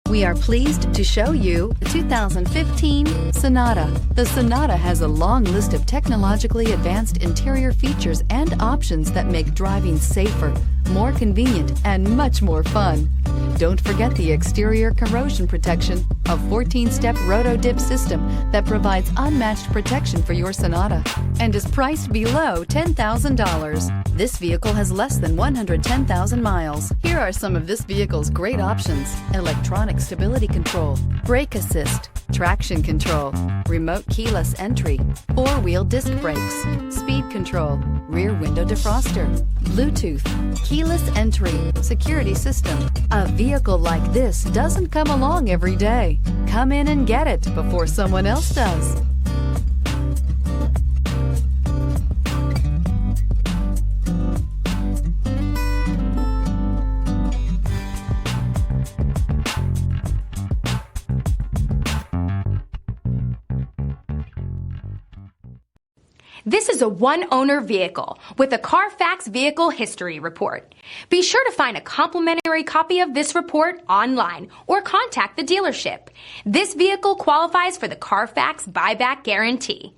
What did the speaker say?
We are pleased to show you the 2015 Sonata. The Sonata has a long list of technologically advanced interior features and options that make driving safer, more convenient, and much more fun. Don't forget the exterior corrosion protection, a 14-step roto-dip system that provides unmatched protection for your Sonata and is priced below $10,000. This vehicle has less than 110,000 miles. Here are some of this vehicle's great options: electronic stability control, brake assist, traction control, remote keyless entry, four-wheel disc brakes, speed control, rear window defroster, Bluetooth, keyless entry, security system. A vehicle like this doesn't come along every day. Come in and get it before someone else does. This is a one-owner vehicle with a CARFAX Vehicle History Report. Be sure to find a complimentary copy of this report online or contact the dealership. This vehicle qualifies for the CARFAX Buyback Guarantee.